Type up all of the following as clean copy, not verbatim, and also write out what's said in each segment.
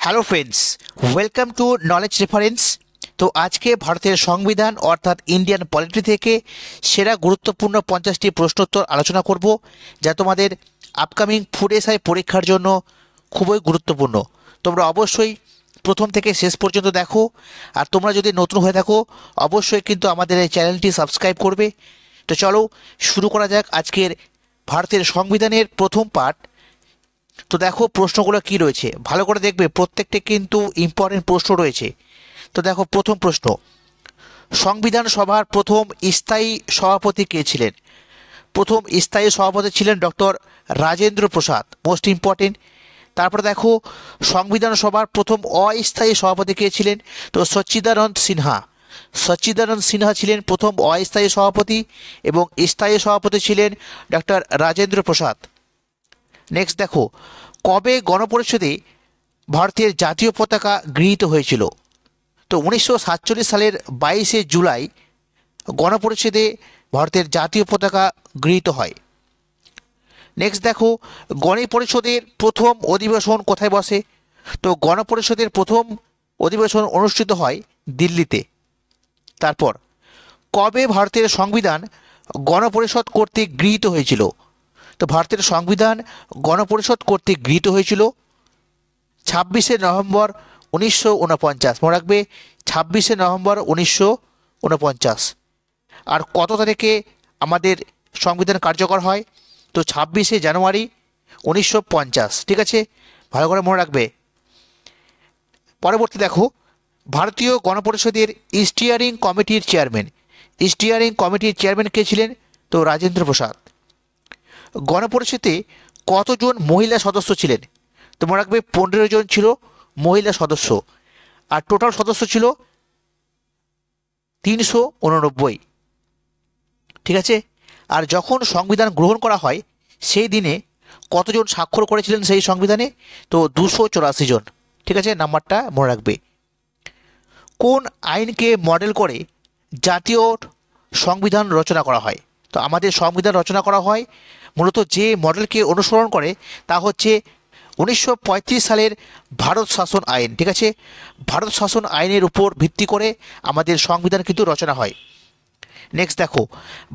Hello friends, welcome to knowledge reference. তো আজকে ভারতের সংবিধান অর্থাৎ ইন্ডিয়ান পলিটি থেকে সেরা গুরুত্বপূর্ণ 50টি প্রশ্নোত্তর আলোচনা করব, যা তোমাদের আপকামিং ফুড এসআই পরীক্ষার জন্য খুবই গুরুত্বপূর্ণ। তোমরা অবশ্যই প্রথম থেকে শেষ পর্যন্ত দেখো। আর তোমরা যদি নতুন হয়ে থাকো অবশ্যই কিন্তু আমাদের এই চ্যানেলটি সাবস্ক্রাইব করবে। তো চলো শুরু করা যাক আজকের ভারতের সংবিধানের প্রথম পার্ট। তো দেখো প্রশ্নগুলো কি রয়েছে, ভালো করে দেখবে, প্রত্যেকটা কিন্তু ইম্পর্টেন্ট প্রশ্ন রয়েছে। তো দেখো প্রথম প্রশ্ন, সংবিধান সভার প্রথম স্থায়ী সভাপতি কে ছিলেন? প্রথম স্থায়ী সভাপতি ছিলেন doctor Rajendra Prasad, most important. তারপরে দেখো সংবিধান সভার প্রথম অস্থায়ী সভাপতি কে ছিলেন? তো সচ্চিদানন্দ সিনহা। সচ্চিদানন্দ সিনহা ছিলেন প্রথম অস্থায়ী সভাপতি এবং স্থায়ী সভাপতি ছিলেন ডক্টর রাজেন্দ্র প্রসাদ। নেক্সট দেখো, কবে গণপরিষদে ভারতের জাতীয় পতাকা গৃহীত হয়েছিল? তো 1947 সালের 22শে জুলাই গণপরিষদে ভারতের জাতীয় পতাকা গৃহীত হয়। নেক্সট দেখো, গণপরিষদের প্রথম অধিবেশন কোথায় বসে? তো গণপরিষদের প্রথম অধিবেশন অনুষ্ঠিত হয় দিল্লিতে। তারপর, কবে ভারতের সংবিধান গণপরিষদ কর্তৃক গৃহীত হয়েছিল? তো ভারতের সংবিধান গণপরিষদ কর্তৃক গৃহীত হয়েছিল 26শে নভেম্বর 1949। মনে রাখবে 26শে নভেম্বর 1949। আর কত তারিখে আমাদের সংবিধান কার্যকর হয়? তো 26শে জানুয়ারি 1950। ঠিক আছে, ভালো করে মনে রাখবে। পরবর্তী দেখো, ভারতীয় গণপরিষদের স্টিয়ারিং কমিটির চেয়ারম্যান। স্টিয়ারিং কমিটির চেয়ারম্যান কে ছিলেন? তো রাজেন্দ্র প্রসাদ। গণপরিষদে কতজন মহিলা সদস্য ছিলেন? তো মনে রাখবে 15 জন ছিল মহিলা সদস্য, আর টোটাল সদস্য ছিল 389। ঠিক আছে, আর যখন সংবিধান গ্রহণ করা হয় সেই দিনে কতজন স্বাক্ষর করেছিলেন সেই সংবিধানে? তো 284 জন। ঠিক আছে, নাম্বারটা মনে রাখবে। কোন আইনকে মডেল করে জাতীয় সংবিধান রচনা করা হয়? তো আমাদের সংবিধান রচনা করা হয় মূলত যে মডেলকে অনুসরণ করে তা হচ্ছে 1935 সালের ভারত শাসন আইন। ঠিক আছে, ভারত শাসন আইনের উপর ভিত্তি করে আমাদের সংবিধান কিন্তু রচনা হয়। নেক্সট দেখো,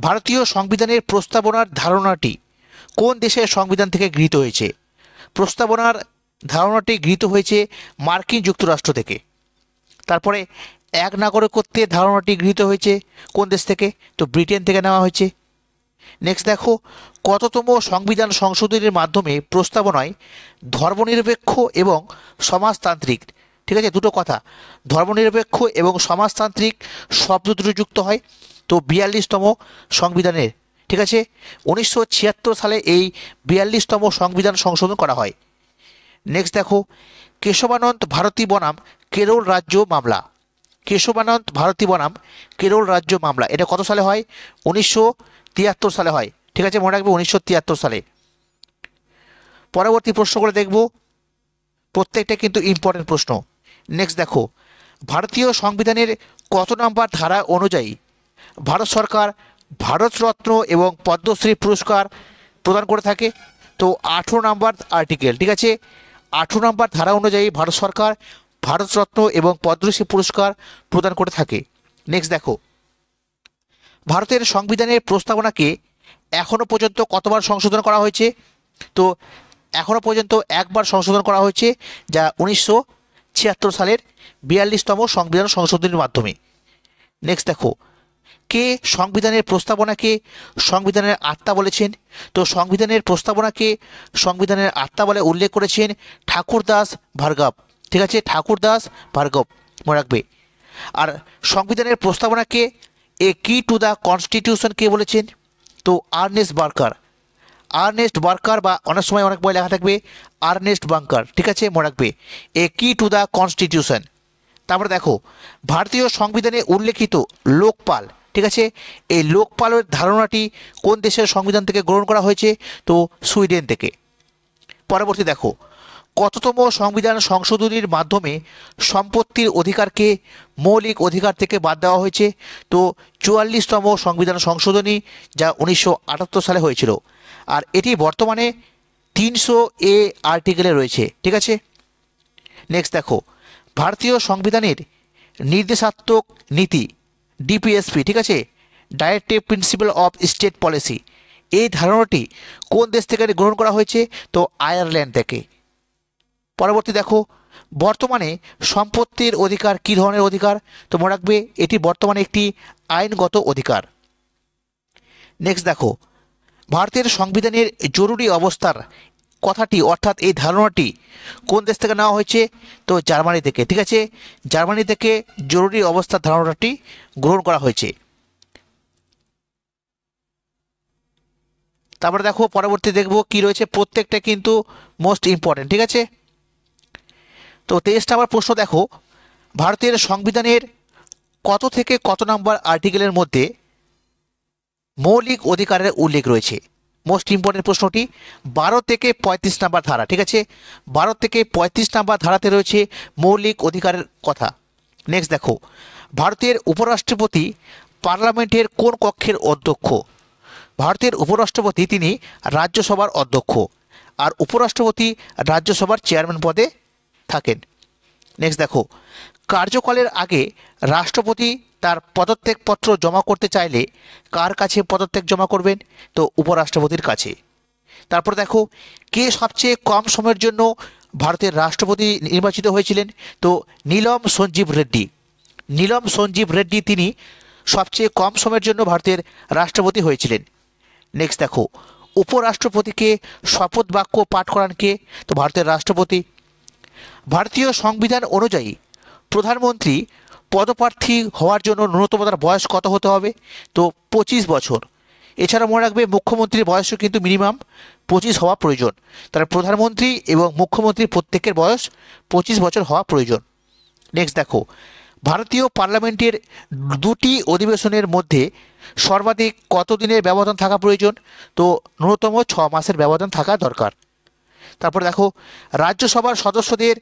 ভারতীয় সংবিধানের প্রস্তাবনার ধারণাটি কোন দেশের সংবিধান থেকে গৃহীত হয়েছে? প্রস্তাবনার ধারণাটি গৃহীত হয়েছে মার্কিন যুক্তরাষ্ট্র থেকে। তারপরে এক নাগরিকত্বের ধারণাটি গৃহীত হয়েছে কোন দেশ থেকে? তো ব্রিটেন থেকে নেওয়া হয়েছে। নেক্সট দেখো, কততম সংবিধান সংশোধনের মাধ্যমে প্রস্তাবনায় ধর্মনিরপেক্ষ এবং সমাজতান্ত্রিক, ঠিক আছে, দুটো কথা, ধর্মনিরপেক্ষ এবং সমাজতান্ত্রিক শব্দ দুটো যুক্ত হয়? তো 42তম সংবিধানের। ঠিক আছে, 1976 সালে এই 42তম সংবিধান সংশোধন করা হয়। নেক্সট দেখো, কেশবানন্দ ভারতী বনাম কেরল রাজ্য মামলা। কেশবানন্দ ভারতী বনাম কেরল রাজ্য মামলা, এটা কত সালে হয়? 1973 সালে হয়। ঠিক আছে, মনে রাখবে 1973 সালে। পরবর্তী প্রশ্নগুলো দেখব, প্রত্যেকটা কিন্তু ইম্পর্টেন্ট প্রশ্ন। নেক্সট দেখো, ভারতীয় সংবিধানের কত নম্বর ধারা অনুযায়ী ভারত সরকার ভারতরত্ন এবং পদ্মশ্রী পুরস্কার প্রদান করে থাকে? তো 18 নম্বর আর্টিকেল। ঠিক আছে, 18 নম্বর ধারা অনুযায়ী ভারত সরকার ভারতরত্ন এবং পদ্মশ্রী পুরস্কার প্রদান করে থাকে। নেক্সট দেখো, ভারতের সংবিধানের প্রস্তাবনাকে এখনও পর্যন্ত কতবার সংশোধন করা হয়েছে? তো এখনও পর্যন্ত একবার সংশোধন করা হয়েছে, যা 1976 সালের 42তম সংবিধান সংশোধনের মাধ্যমে। নেক্সট দেখো, কে সংবিধানের প্রস্তাবনাকে সংবিধানের আত্মা বলেছেন? তো সংবিধানের প্রস্তাবনাকে সংবিধানের আত্মা বলে উল্লেখ করেছেন ঠাকুরদাস ভার্গব। ঠিক আছে, ঠাকুরদাস ভার্গব, মনে রাখবে। আর সংবিধানের প্রস্তাবনাকে এ কি টু দ্য কনস্টিটিউশন কে বলেছেন? তো আর্নেস্ট বার্কার। আর্নেস্ট বার্কার, বা অনেক সময় অনেক বই লেখা থাকবে আর্নেস্ট বার্কার। ঠিক আছে, মনে রাখবে এ কি টু দ্য কনস্টিটিউশন। তারপরে দেখো, ভারতীয় সংবিধানে উল্লেখিত লোকপাল, ঠিক আছে, এই লোকপালের ধারণাটি কোন দেশের সংবিধান থেকে গ্রহণ করা হয়েছে? তো সুইডেন থেকে। পরবর্তী দেখো, কততম সংবিধান সংশোধনীর মাধ্যমে সম্পত্তির অধিকারকে মৌলিক অধিকার থেকে বাদ দেওয়া হয়েছে? তো 44তম সংবিধান সংশোধনী, যা 1978 সালে হয়েছিল। আর এটি বর্তমানে 300A আর্টিকেলে রয়েছে। ঠিক আছে, নেক্সট দেখো, ভারতীয় সংবিধানের নির্দেশাত্মক নীতি ডিপিএসপি, ঠিক আছে, directive principle of state policy, এই ধারণাটি কোন দেশ থেকে গ্রহণ করা হয়েছে? তো আয়ারল্যান্ড থেকে। পরবর্তী দেখো, বর্তমানে সম্পত্তির অধিকার কী ধরনের অধিকার? তো মনে রাখবে এটি বর্তমানে একটি আইনগত অধিকার। নেক্সট দেখো, ভারতের সংবিধানের জরুরি অবস্থার কথাটি অর্থাৎ এই ধারণাটি কোন দেশ থেকে নেওয়া হয়েছে? তো জার্মানি থেকে, ঠিক আছে, জার্মানি থেকে জরুরি অবস্থার ধারণাটি গ্রহণ করা হয়েছে। তারপরে দেখো পরবর্তী দেখব কি রয়েছে, প্রত্যেকটা কিন্তু মোস্ট ইম্পর্টেন্ট, ঠিক আছে। তো 23 নম্বর প্রশ্ন দেখো, ভারতের সংবিধানের কত থেকে কত নম্বর আর্টিকেলের মধ্যে মৌলিক অধিকারের উল্লেখ রয়েছে? মোস্ট ইম্পর্টেন্ট প্রশ্নটি 12 থেকে 35 নম্বর ধারা, ঠিক আছে, 12 থেকে 35 নম্বর ধারাতে রয়েছে মৌলিক অধিকারের কথা। নেক্সট দেখো, ভারতের উপরাষ্ট্রপতি পার্লামেন্টের কোন কক্ষের অধ্যক্ষ? ভারতের উপরাষ্ট্রপতি তিনি রাজ্যসভার অধ্যক্ষ, আর উপরাষ্ট্রপতি রাজ্যসভার চেয়ারম্যান পদে থাকেন। নেক্সট দেখো, কার্যকালের আগে রাষ্ট্রপতি তার পদত্যাগপত্র জমা করতে চাইলে কার কাছে পদত্যাগ জমা করবেন? তো উপরাষ্ট্রপতির কাছে। তারপর দেখো, কে সবচেয়ে কম সময়ের জন্য ভারতের রাষ্ট্রপতি নির্বাচিত হয়েছিলেন? তো নীলম সঞ্জীব রেড্ডি। নীলম সঞ্জীব রেড্ডি তিনি সবচেয়ে কম সময়ের জন্য ভারতের রাষ্ট্রপতি হয়েছিলেন। নেক্সট দেখো, উপরাষ্ট্রপতিকে শপথ বাক্য পাঠ করান কে? তো ভারতের রাষ্ট্রপতি। ভারতীয় সংবিধান অনুযায়ী প্রধানমন্ত্রী পদপ্রার্থী হওয়ার জন্য ন্যূনতম তার বয়স কত হতে হবে? তো 25 বছর। এছাড়া মনে রাখবে মুখ্যমন্ত্রীর বয়সও কিন্তু মিনিমাম 25 হওয়া প্রয়োজন। তার প্রধানমন্ত্রী এবং মুখ্যমন্ত্রী প্রত্যেকের বয়স 25 বছর হওয়া প্রয়োজন। নেক্সট দেখো, ভারতীয় পার্লামেন্টের দুটি অধিবেশনের মধ্যে সর্বাধিক কত দিনের ব্যবধান থাকা প্রয়োজন? তো ন্যূনতম 6 মাসের ব্যবধান থাকা দরকার। তারপর দেখো, রাজ্যসভার সদস্যদের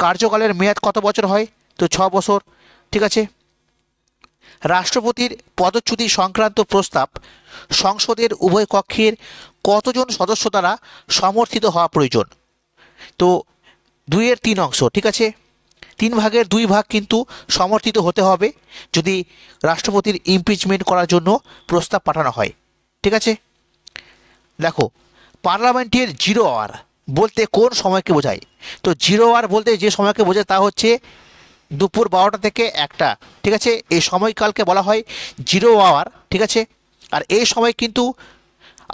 কার্যকালের মেয়াদ কত বছর হয়? তো 6 বছর, ঠিক আছে। রাষ্ট্রপতির পদচ্যুতি সংক্রান্ত প্রস্তাব সংসদের উভয় কক্ষের কতজন সদস্য দ্বারা সমর্থিত হওয়া প্রয়োজন? তো 2/3 অংশ, ঠিক আছে, 3 ভাগের 2 ভাগ কিন্তু সমর্থিত হতে হবে যদি রাষ্ট্রপতির ইমপিচমেন্ট করার জন্য প্রস্তাব পাঠানো হয়, ঠিক আছে। দেখো, পার্লামেন্টের 0 আওয়ার বলতে কোন সময়কে বোঝায়? তো 0 আওয়ার বলতে যে সময়কে বোঝায় তা হচ্ছে দুপুর 12টা থেকে 1টা, ঠিক আছে, এই সময়কালকে বলা হয় 0 আওয়ার, ঠিক আছে। আর এই সময় কিন্তু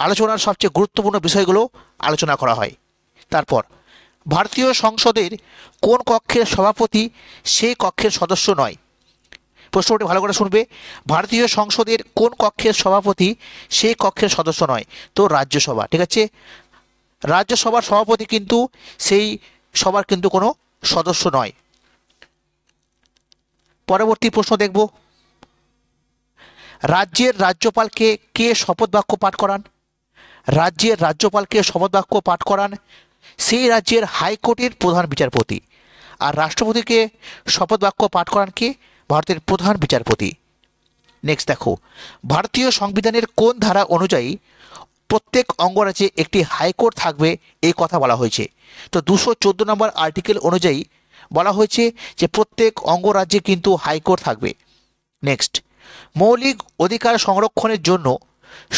আলোচনার সবচেয়ে গুরুত্বপূর্ণ বিষয়গুলো আলোচনা করা হয়। তারপর, ভারতীয় সংসদের কোন কক্ষের সভাপতি সেই কক্ষের সদস্য নয়? প্রশ্নটি ভালো করে শুনবে, ভারতীয় সংসদের কোন কক্ষের সভাপতি সেই কক্ষের সদস্য নয়? তো রাজ্যসভা, ঠিক আছে, রাজ্যসভার সভাপতি কিন্তু সেই সভার কিন্তু কোনো সদস্য নয়। পরবর্তী প্রশ্ন দেখব, রাজ্যের রাজ্যপালকে কে শপথ বাক্য পাঠ করান? রাজ্যের রাজ্যপালকে শপথ বাক্য পাঠ করান সেই রাজ্যের হাইকোর্টের প্রধান বিচারপতি, আর রাষ্ট্রপতিকে শপথ বাক্য পাঠ করান কে? ভারতের প্রধান বিচারপতি। নেক্সট দেখো, ভারতীয় সংবিধানের কোন ধারা অনুযায়ী প্রত্যেক অঙ্গরাজ্যে একটি হাইকোর্ট থাকবে এই কথা বলা হয়েছে? তো 214 নম্বর আর্টিকেল অনুযায়ী বলা হয়েছে যে প্রত্যেক অঙ্গরাজ্যে কিন্তু হাইকোর্ট থাকবে। নেক্সট, মৌলিক অধিকার সংরক্ষণের জন্য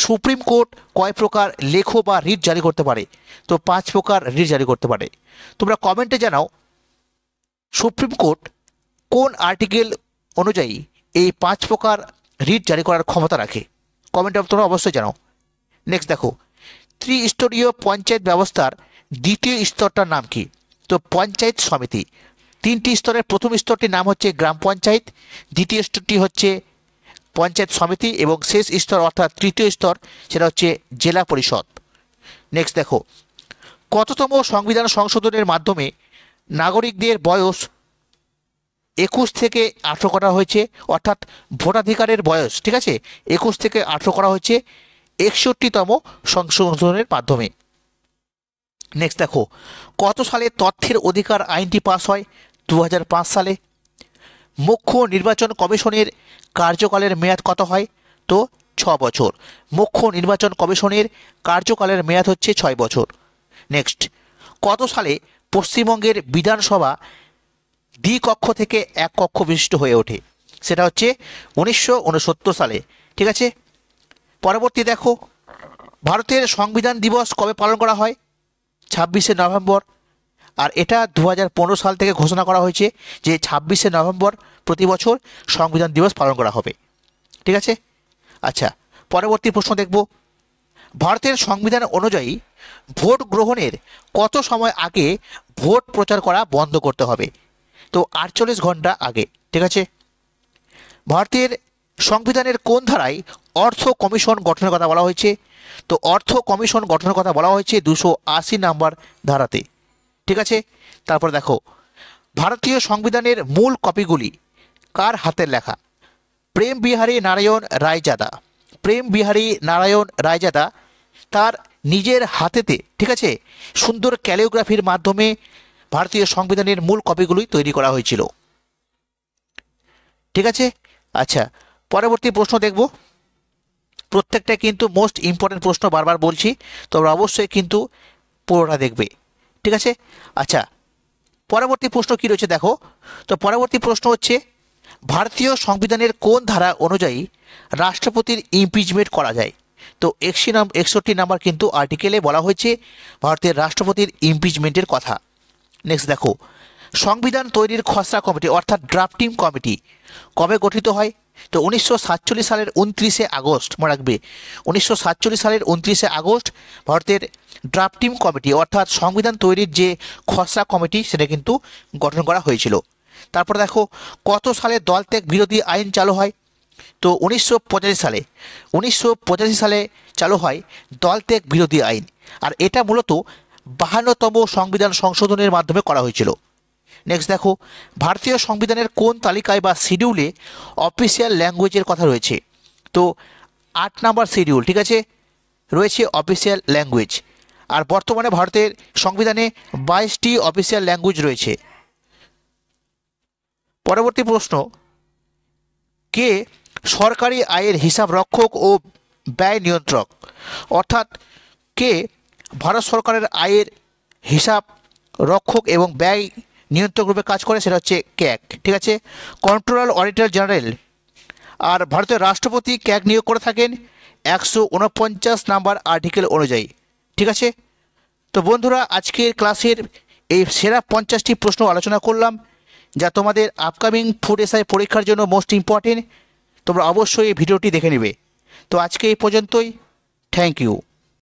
সুপ্রিম কোর্ট কয় প্রকার লেখো বা রিট জারি করতে পারে? তো 5 প্রকার রিট জারি করতে পারে। তোমরা কমেন্টে জানাও সুপ্রিম কোর্ট কোন আর্টিকেল অনুযায়ী এই 5 প্রকার রিট জারি করার ক্ষমতা রাখে, কমেন্টে তোমরা অবশ্যই জানাও। নেক্সট দেখো, ত্রিস্তরীয় পঞ্চায়েত ব্যবস্থার দ্বিতীয় স্তরটার নাম কি? তো পঞ্চায়েত সমিতি। 3টি স্তরের প্রথম স্তরটির নাম হচ্ছে গ্রাম পঞ্চায়েত, দ্বিতীয় স্তরটি হচ্ছে পঞ্চায়েত সমিতি এবং শেষ স্তর অর্থাৎ তৃতীয় স্তর সেটা হচ্ছে জেলা পরিষদ। নেক্সট দেখো, কততম সংবিধান সংশোধনের মাধ্যমে নাগরিকদের বয়স 21 থেকে 18 করা হয়েছে, অর্থাৎ ভোটাধিকারের বয়স, ঠিক আছে, 21 থেকে 18 করা হয়েছে 61তম সংশোধনের মাধ্যমে। নেক্সট দেখো, কত সালে তথ্যের অধিকার আইনটি পাস হয়? 2005 সালে। মুখ্য নির্বাচন কমিশনের কার্যকালের মেয়াদ কত হয়? তো 6 বছর। মুখ্য নির্বাচন কমিশনের কার্যকালের মেয়াদ হচ্ছে 6 বছর। নেক্সট, কত সালে পশ্চিমবঙ্গের বিধানসভা দ্বিকক্ষ থেকে এক কক্ষ বিশিষ্ট হয়ে ওঠে, সেটা হচ্ছে 1969 সালে। ঠিক আছে, পরবর্তী দেখো, ভারতের সংবিধান দিবস কবে পালন করা হয়? 26শে নভেম্বর। আর এটা 2015 সাল থেকে ঘোষণা করা হয়েছে যে 26শে নভেম্বর প্রতি বছর সংবিধান দিবস পালন করা হবে। ঠিক আছে, আচ্ছা, পরবর্তী প্রশ্ন দেখব, ভারতের সংবিধান অনুযায়ী ভোট গ্রহণের কত সময় আগে ভোট প্রচার করা বন্ধ করতে হবে? তো 48 ঘন্টা আগে। ঠিক আছে, ভারতের সংবিধানের কোন ধারায় অর্থ কমিশন গঠনের কথা বলা হয়েছে? তো অর্থ কমিশন গঠনের কথা বলা হয়েছে 280 নম্বর ধারাতে। ঠিক আছে, তারপর দেখো, ভারতীয় সংবিধানের মূল কপিগুলি কার হাতের লেখা? প্রেম বিহারী নারায়ণ রায়জাদা। প্রেম বিহারী নারায়ণ রায়জাদা তার নিজের হাতেতে, ঠিক আছে, সুন্দর ক্যালিওগ্রাফির মাধ্যমে ভারতীয় সংবিধানের মূল কপিগুলি তৈরি করা হয়েছিল। ঠিক আছে, আচ্ছা, পরবর্তী প্রশ্ন দেখব, প্রত্যেকটা কিন্তু মোস্ট ইম্পর্টেন্ট প্রশ্ন, বারবার বলছি, তোমরা অবশ্যই কিন্তু পুরোটা দেখবে। ঠিক আছে, আচ্ছা, পরবর্তী প্রশ্ন কী রয়েছে দেখো। তো পরবর্তী প্রশ্ন হচ্ছে, ভারতীয় সংবিধানের কোন ধারা অনুযায়ী রাষ্ট্রপতির ইমপিচমেন্ট করা যায়? তো 61 নাম্বার কিন্তু আর্টিকেলে বলা হয়েছে ভারতের রাষ্ট্রপতির ইমপিচমেন্টের কথা। নেক্সট দেখো, সংবিধান তৈরির খসড়া কমিটি অর্থাৎ ড্রাফটিং কমিটি কবে গঠিত হয়? তো 1947 সালের 29শে আগস্ট, মনে রাখবে 1947 সালের 29শে আগস্ট ভারতের ড্রাফটিং কমিটি অর্থাৎ সংবিধান তৈরির যে খসড়া কমিটি সেটা কিন্তু গঠন করা হয়েছিল। তারপর দেখো, কত সালে দলত্যাগ বিরোধী আইন চালু হয়? তো 1985 সালে। 1985 সালে চালু হয় দলত্যাগ বিরোধী আইন, আর এটা মূলত 52তম সংবিধান সংশোধনের মাধ্যমে করা হয়েছিল। নেক্সট দেখো, ভারতীয় সংবিধানের কোন তালিকায় বা শিডিউলে অফিসিয়াল ল্যাঙ্গুয়েজের কথা রয়েছে? তো 8 নাম্বার শিডিউল, ঠিক আছে, রয়েছে অফিসিয়াল ল্যাঙ্গুয়েজ। আর বর্তমানে ভারতের সংবিধানে 22টি অফিসিয়াল ল্যাঙ্গুয়েজ রয়েছে। পরবর্তী প্রশ্ন, কে সরকারি আয়ের হিসাব রক্ষক ও ব্যয় নিয়ন্ত্রক? অর্থাৎ কে ভারত সরকারের আয়ের হিসাব রক্ষক এবং ব্যয় নিয়ন্ত্রক রূপে কাজ করে? সেটা হচ্ছে ক্যাগ। ঠিক আছে, কন্ট্রোলার অডিটর জেনারেল। আর ভারতের রাষ্ট্রপতি ক্যাগ নিয়োগ করে থাকেন 149 নাম্বার আর্টিকেল অনুযায়ী। ঠিক আছে, তো বন্ধুরা, আজকের ক্লাসের এই সেরা 50টি প্রশ্ন আলোচনা করলাম, যা তোমাদের আপকামিং ফুড এসআই পরীক্ষার জন্য মোস্ট ইম্পর্টেন্ট। তোমরা অবশ্যই এই ভিডিওটি দেখে নেবে। তো আজকে এই পর্যন্তই, থ্যাংক ইউ।